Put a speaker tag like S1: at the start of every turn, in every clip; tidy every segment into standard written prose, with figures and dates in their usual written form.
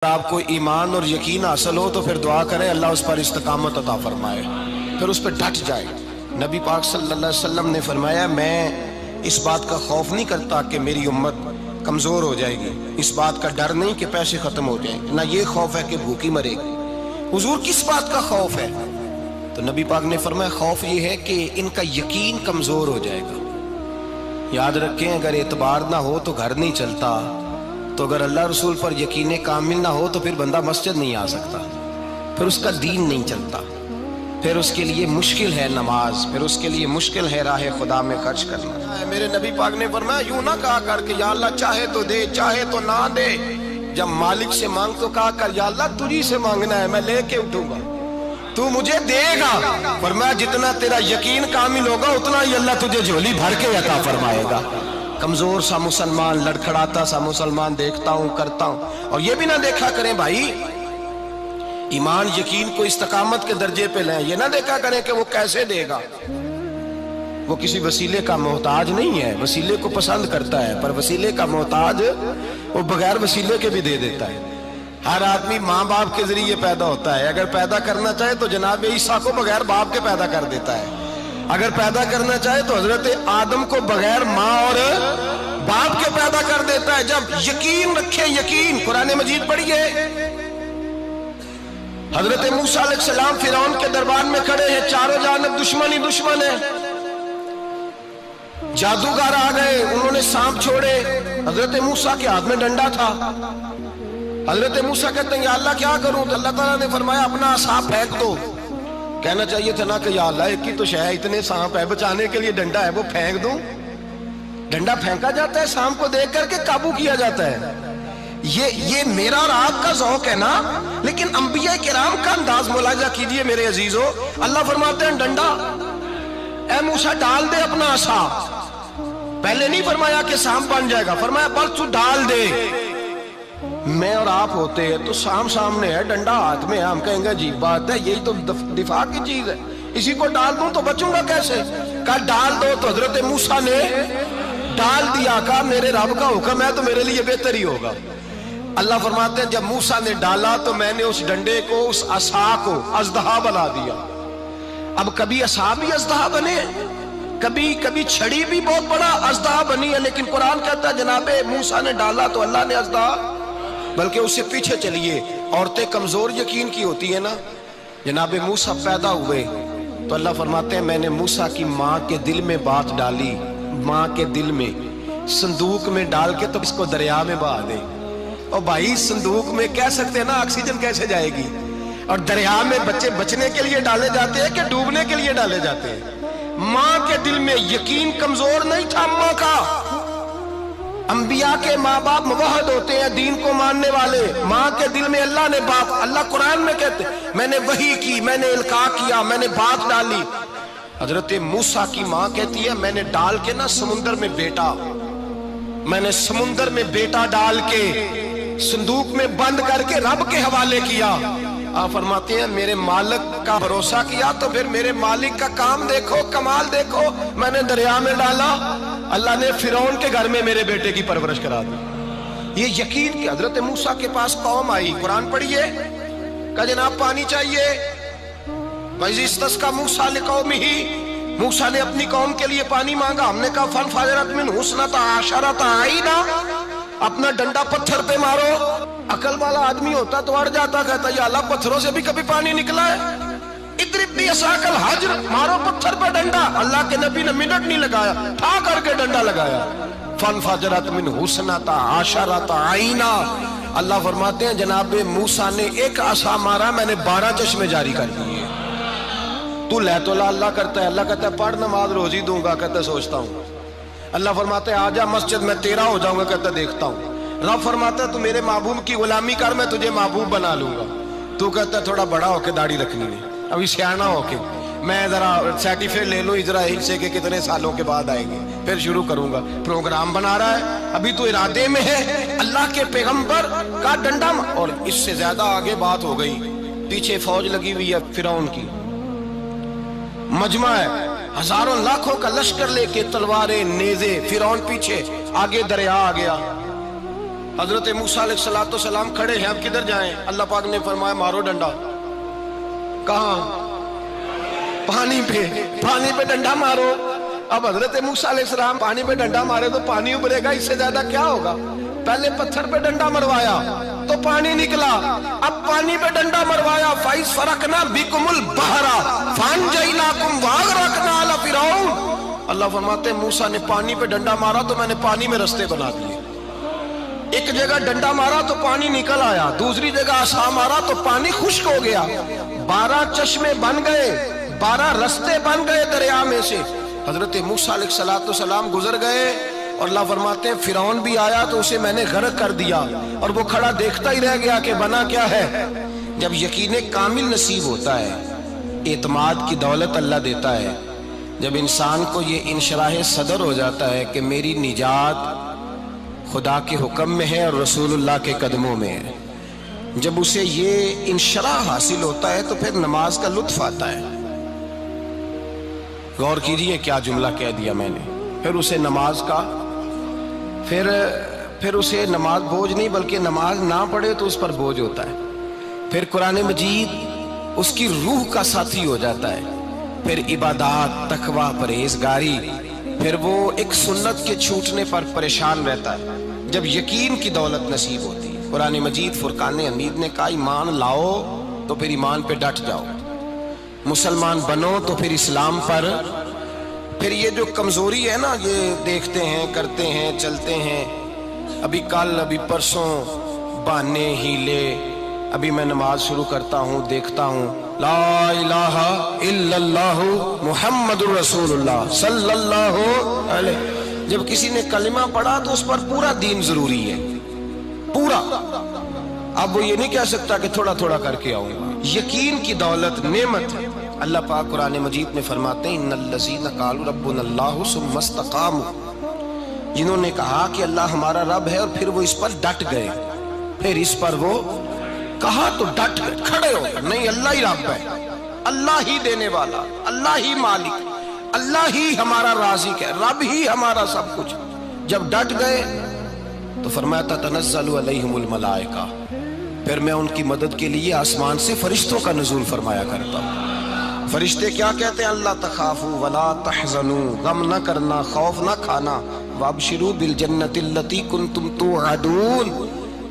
S1: آپ کو ایمان اور یقین حاصل ہو تو پھر دعا کریں اللہ اس پر استقامت عطا فرمائے، پھر اس پہ ڈٹ جائے۔ نبی پاک صلی اللہ علیہ وسلم نے فرمایا میں اس بات کا خوف نہیں کرتا کہ میری امت کمزور ہو جائے گی، اس بات کا ڈر نہیں کہ پیسے ختم ہو جائیں گے، نہ یہ خوف ہے کہ بھوکی مرے گی۔ حضور کس بات کا خوف ہے؟ تو نبی پاک نے فرمایا خوف یہ ہے کہ ان کا یقین کمزور ہو جائے گا۔ یاد رکھیں اگر اعتبار نہ ہو تو گھر نہیں چلتا، تو اگر اللہ رسول پر یقین کامل نہ ہو تو پھر بندہ مسجد نہیں آ سکتا، پھر اس کا دین نہیں چلتا، پھر اس کے لیے مشکل ہے نماز، پھر اس کے لیے مشکل ہے راہ خدا میں خرچ کرنا۔ میرے نبی پاک نے فرمایا یوں نہ کہا کر کہ یا اللہ چاہے تو دے چاہے تو نہ دے، جب مالک سے مانگ تو کہا کر یا اللہ تجھی سے مانگنا ہے، میں لے کے اٹھوں گا، تو مجھے دے گا۔ فرمایا جتنا تیرا یقین کامل ہوگا اتنا ہی اللہ تجھے جھولی بھر کے عطا فرمائے گا۔ کمزور سا مسلمان، لڑکھڑاتا سا مسلمان دیکھتا ہوں کرتا ہوں، اور یہ بھی نہ دیکھا کریں بھائی ایمان یقین کو استقامت کے درجے پہ لیں، یہ نہ دیکھا کریں کہ وہ کیسے دے گا، وہ کسی وسیلے کا محتاج نہیں ہے، وسیلے کو پسند کرتا ہے پر وسیلے کا محتاج وہ بغیر وسیلے کے بھی دے دیتا ہے۔ ہر آدمی ماں باپ کے ذریعے پیدا ہوتا ہے، اگر پیدا کرنا چاہے تو جناب عیسیٰ کو بغیر باپ کے پیدا کر دیتا ہے، اگر پیدا کرنا چاہے تو حضرت آدم کو بغیر ماں اور باپ کے پیدا کر دیتا ہے۔ جب یقین رکھیں، یقین قرآن مجید پڑھیے، حضرت موسیٰ علیہ السلام فرعون کے دربار میں کھڑے ہیں، چاروں جانب دشمن ہی دشمن ہے، جادوگر آ گئے، انہوں نے سانپ چھوڑے، حضرت موسیٰ کے ہاتھ میں ڈنڈا تھا، حضرت موسیٰ کہتے ہیں یا اللہ کیا کروں؟ تو اللہ تعالیٰ نے فرمایا اپنا عصا پھینک دو۔ کہنا چاہیے تھا نا کہ یا اللہ ایک ہی تو شے ہے، اتنے سانپ ہے، بچانے کے لیے ڈنڈا ہے وہ پھینک دوں؟ ڈنڈا پھینکا جاتا ہے، سانپ کو دیکھ کر کے قابو کیا جاتا ہے۔ یہ میرا اور آپ کا ذوق ہے نا، لیکن انبیاء کرام کا انداز ملاحظہ کیجئے میرے عزیزو۔ اللہ فرماتے ہیں ڈنڈا اے موسیٰ ڈال دے اپنا عصا، پہلے نہیں فرمایا کہ سانپ بن جائے گا، فرمایا بس تو ڈال دے۔ میں اور آپ ہوتے ہیں تو سامنے ہے، ڈنڈا ہاتھ میں ہے، ہم کہیں گے عجیب بات ہے، یہی تو دفاع کی چیز ہے، اسی کو ڈال دوں تو بچوں گا کیسے؟ کہا ڈال دو، تو حضرت موسیٰ نے ڈال دیا، کہا میرے رب کا حکم ہے تو میرے لیے بہتر ہی ہوگا۔ اللہ فرماتے ہیں جب موسیٰ نے ڈالا تو میں نے اس ڈنڈے کو، اس عصا کو اژدہا بنا دیا۔ اب کبھی عصا بھی اژدہا بنے، کبھی چھڑی بھی بہت بڑا اژدہا بنی ہے، لیکن قرآن کہتا ہے جناب موسیٰ نے ڈالا تو اللہ نے اژدہا، بلکہ اس سے پیچھے چلیے، عورتیں کمزور یقین کی ہوتی ہیں نا، جناب موسیٰ پیدا ہوئے تو اللہ فرماتے ہیں میں نے موسیٰ کی ماں کے دل میں بات ڈالی، ماں کے دل میں صندوق میں ڈال کے تو اس کو دریا میں بہا دے۔ اور بھائی صندوق میں کہہ سکتے ہیں نا آکسیجن کیسے جائے گی، اور دریا میں بچے بچنے کے لیے ڈالے جاتے ہیں کہ ڈوبنے کے لیے ڈالے جاتے ہیں؟ ماں کے دل میں یقین کمزور نہیں تھا ماں کا۔ انبیاء کے ماں باپ موحد ہوتے ہیں، دین کو ماننے والے، ماں کے دل میں اللہ نے بات، اللہ قرآن میں کہتے میں نے وحی کی، میں نے القاء کیا، میں نے بات ڈالی۔ حضرت موسیٰ کی ماں کہتی ہے میں نے ڈال کے نا سمندر میں بیٹا، میں نے سمندر میں بیٹا ڈال کے صندوق میں بند کر کے رب کے حوالے کیا۔ آپ فرماتے ہیں میرے مالک کا بھروسہ کیا تو پھر میرے مالک کا کام دیکھو، کمال دیکھو، میں نے دریا میں ڈالا، اللہ نے فرعون کے گھر میں میرے بیٹے کی پرورش کرا دی۔ یہ یقین کہ حضرت موسیٰ کے پاس قوم آئی، قرآن پڑھیے، کہا جناب پانی چاہیے، وَإِذِ اسْتَسْقَىٰ مُوسَىٰ لِقَوْمِهِ، موسیٰ نے اپنی قوم کے لیے پانی مانگا، ہم نے کہا فَانْفَجَرَتْ مِنْهُ اثْنَتَا عَشَرَةَ عَيْنًا، اپنا ڈنڈا پتھر پہ مارو۔ عقل والا آدمی ہوتا تو اڑ جاتا، کہتا یا اللہ پتھروں سے بھی کبھی پانی نکلا ہے؟ اضرب بعصاک الحجر، مارو پتھر پہ ڈنڈا۔ اللہ کے نبی نے منٹ نہیں لگایا، ٹھا کر کے ڈنڈا لگایا، فَانْفَجَرَتْ مِنْهُ اثْنَتَا عَشَرَةَ عَيْنًا۔ اللہ فرماتے ہیں جناب موسیٰ نے ایک عصا مارا، میں نے 12 چشمے جاری کر دیے۔ تو لے تو اللہ کرتا ہے، اللہ کہتا ہے پڑھ نماز روزی دوں گا، کہتا ہے سوچتا ہوں۔ اللہ فرماتا ہے آجا مسجد میں تیرا ہو جاؤں گا، کہتا ہے دیکھتا ہوں۔ رب فرماتا ہے تو میرے محبوب کی غلامی کر، میں تجھے محبوب بنا لوں گا۔ تو کہتا ہے تھوڑا بڑا ہو کے داڑھی رکھنی ہے، ابھی سیانا ہو کے میں ذرا سرٹیفکیٹ لے لوں ذرا حصے کے کتنے سالوں کے بعد آئیں گے، پھر شروع کروں گا۔ پروگرام بنا رہا ہے، ابھی تو ارادے میں ہے۔ اللہ کے پیغمبر کا ڈنڈا، اور اس سے زیادہ آگے بات ہو گئی، پیچھے فوج لگی ہوئی ہے فرعون کی، مجمع ہے، ہزاروں لاکھوں کا لشکر لے کے، تلواریں نیزے، فرعون پیچھے، آگے دریا آ گیا۔ حضرت موسیٰ علیہ السلام کھڑے ہیں، اب کدھر جائیں؟ اللہ پاک نے فرمایا مارو ڈنڈا۔ کہاں؟ پانی پہ ڈنڈا مارو۔ اب حضرت موسیٰ علیہ السلام پانی پہ ڈنڈا مارے تو پانی ابھرے گا، اس سے زیادہ کیا ہوگا؟ پہلے پتھر پہ ڈنڈا مروایا تو پانی نکلا، اب پانی پہ ڈنڈا مروایا فَإِذْ فَرَقْنَا بِكُمُ الْبَحْرَ فَأَنْجَيْنَاكُمْ وَأَغْرَقْنَا آلَ فِرْعَوْنَ۔ اللہ فرماتے ہیں موسیٰ نے پانی پہ ڈنڈا مارا تو میں نے پانی میں رستے بنا دیے۔ ایک جگہ ڈنڈا مارا تو پانی نکل آیا، دوسری جگہ عصا مارا تو پانی خشک ہو گیا، 12 چشمے بن گئے، 12 رستے بن گئے دریا میں سے۔ حضرت موسیٰ علیہ السلام گزر گئے اور اللہ فرماتے ہیں فرعون بھی آیا تو اسے میں نے غرق کر دیا، اور وہ کھڑا دیکھتا ہی رہ گیا کہ بنا کیا ہے۔ جب یقین کامل نصیب ہوتا ہے، اعتماد کی دولت اللہ دیتا ہے، جب انسان کو یہ انشراح صدر ہو جاتا ہے کہ میری نجات خدا کے حکم میں ہے اور رسول اللہ کے قدموں میں ہے، جب اسے یہ انشراح حاصل ہوتا ہے تو پھر نماز کا لطف آتا ہے۔ غور کیجئے کیا جملہ کہہ دیا میں نے، پھر اسے نماز کا پھر اسے نماز بوجھ نہیں بلکہ نماز نہ پڑھے تو اس پر بوجھ ہوتا ہے، پھر قرآن مجید اس کی روح کا ساتھی ہو جاتا ہے، پھر عبادات، تقوی، پرہیزگاری، پھر وہ ایک سنت کے چھوٹنے پر پریشان رہتا ہے جب یقین کی دولت نصیب ہوتی ہے۔ قرآن مجید فرقان حمید نے کہا ایمان لاؤ تو پھر ایمان پہ ڈٹ جاؤ، مسلمان بنو تو پھر اسلام پر۔ پھر یہ جو کمزوری ہے نا، یہ دیکھتے ہیں، کرتے ہیں، چلتے ہیں، ابھی کل ابھی پرسوں بہانے ہیلے، ابھی میں نماز شروع کرتا ہوں دیکھتا ہوں لا الہ الا اللہ محمد الرسول اللہ صلی اللہ علیہ، جب کسی نے کلمہ پڑھا تو اس پر پورا دین ضروری ہے، پورا۔ اب وہ یہ نہیں کہہ سکتا کہ تھوڑا تھوڑا کر کے آؤں گا۔ یقین کی دولت نعمت ہے۔ اللہ پاک قرآن مجید میں فرماتے ہیں ان الذین قالوا ربنا اللہ ثم استقاموا، جنہوں نے کہا کہ اللہ ہمارا رب ہے اور پھر وہ اس پر ڈٹ گئے، پھر اس پر وہ کہا تو ڈٹ گئے، کھڑے ہو گئے، نہیں اللہ ہی رب ہے، اللہ ہی دینے والا، اللہ ہی مالک، اللہ ہی ہمارا رازق ہے، رب ہی ہمارا سب کچھ۔ جب ڈٹ گئے تو فرمایا تتنزل علیہم الملائکہ، پھر میں ان کی مدد کے لیے آسمان سے فرشتوں کا نزول فرمایا کرتا ہوں۔ فرشتے کیا کہتے ہیں؟ اللہ تخافوا ولا تحزنوا، غم نہ کرنا، خوف نہ کھانا، وابشروا بالجنۃ التی کنتم توعدون،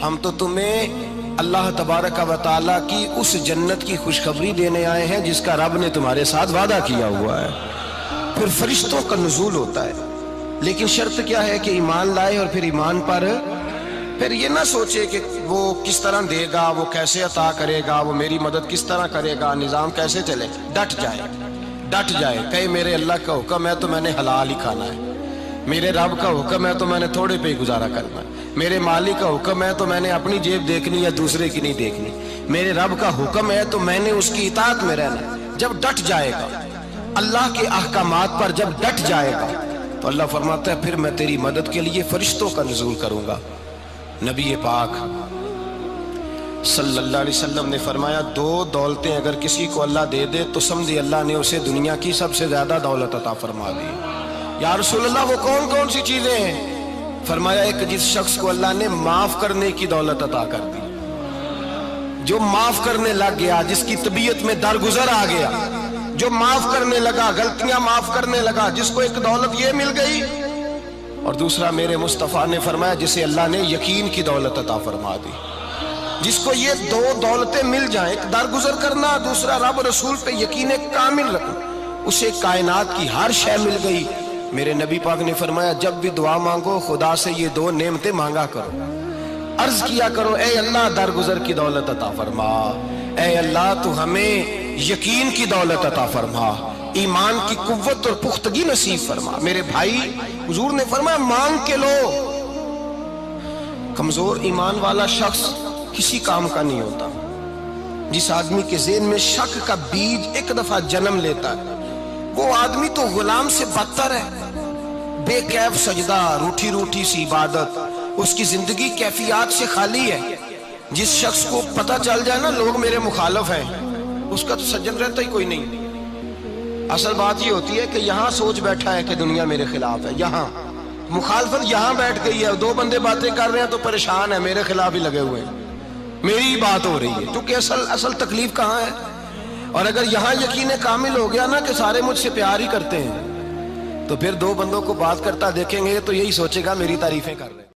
S1: ہم تو تمہیں اللہ تبارک و تعالیٰ کی اس جنت کی خوشخبری دینے آئے ہیں جس کا رب نے تمہارے ساتھ وعدہ کیا ہوا ہے۔ پھر فرشتوں کا نزول ہوتا ہے، لیکن شرط کیا ہے کہ ایمان لائے، اور پھر ایمان پر پھر یہ نہ سوچے کہ وہ کس طرح دے گا، وہ کیسے عطا کرے گا، وہ میری مدد کس طرح کرے گا، نظام کیسے چلے، ڈٹ جائے، کہے میرے اللہ کا حکم ہے تو میں نے حلال ہی کھانا ہے، میرے رب کا حکم ہے تو میں نے تھوڑے پہ ہی گزارا کرنا ہے، میرے مالک کا حکم ہے تو میں نے اپنی جیب دیکھنی یا دوسرے کی نہیں دیکھنی، میرے رب کا حکم ہے تو میں نے اس کی اطاعت میں رہنا۔ جب ڈٹ جائے گا اللہ کے احکامات پر، جب ڈٹ جائے گا تو اللہ فرماتا ہے پھر میں تیری مدد کے لیے فرشتوں کا نزول کروں گا۔ نبی پاک صلی اللہ علیہ وسلم نے فرمایا 2 دولتیں اگر کسی کو اللہ دے دے تو سمجھے اللہ نے اسے دنیا کی سب سے زیادہ دولت عطا فرما دی۔ یا رسول اللہ وہ کون کون سی چیزیں ہیں؟ فرمایا ایک جس شخص کو اللہ نے معاف کرنے کی دولت عطا کر دی، جو معاف کرنے لگ گیا، جس کی طبیعت میں درگزر آ گیا، جو معاف کرنے لگا، غلطیاں معاف کرنے لگا، جس کو ایک دولت یہ مل گئی۔ اور دوسرا میرے مصطفیٰ نے فرمایا جسے اللہ نے یقین کی دولت عطا فرما دی، جس کو یہ 2 دولتیں مل جائیں، ایک درگزر کرنا، دوسرا رب رسول پہ یقین کامل رکھنا، اسے کائنات کی ہر شے مل گئی۔ میرے نبی پاک نے فرمایا جب بھی دعا مانگو خدا سے یہ 2 نعمتیں مانگا کرو، عرض کیا کرو اے اللہ درگزر کی دولت عطا فرما، اے اللہ تو ہمیں یقین کی دولت عطا فرما، ایمان کی قوت اور پختگی نصیب فرما۔ میرے بھائی حضور نے فرمایا مانگ کے لو۔ کمزور ایمان والا شخص کسی کام کا نہیں ہوتا۔ جس آدمی کے ذہن میں شک کا بیج ایک دفعہ جنم لیتا ہے وہ آدمی تو غلام سے بدتر ہے، بے کیف سجدہ، روٹھی روٹھی سی عبادت، اس کی زندگی کیفیات سے خالی ہے۔ جس شخص کو پتہ چل جائے نا لوگ میرے مخالف ہیں، اس کا تو سجن رہتا ہی کوئی نہیں۔ اصل بات یہ ہوتی ہے کہ یہاں سوچ بیٹھا ہے کہ دنیا میرے خلاف ہے، یہاں مخالفت یہاں بیٹھ گئی ہے، دو بندے باتیں کر رہے ہیں تو پریشان ہے، میرے خلاف ہی لگے ہوئے ہیں، میری ہی بات ہو رہی ہے، کیونکہ اصل تکلیف کہاں ہے؟ اور اگر یہاں یقین کامل ہو گیا نا کہ سارے مجھ سے پیار ہی کرتے ہیں، تو پھر دو بندوں کو بات کرتا دیکھیں گے تو یہی سوچے گا میری تعریفیں کر رہے ہیں۔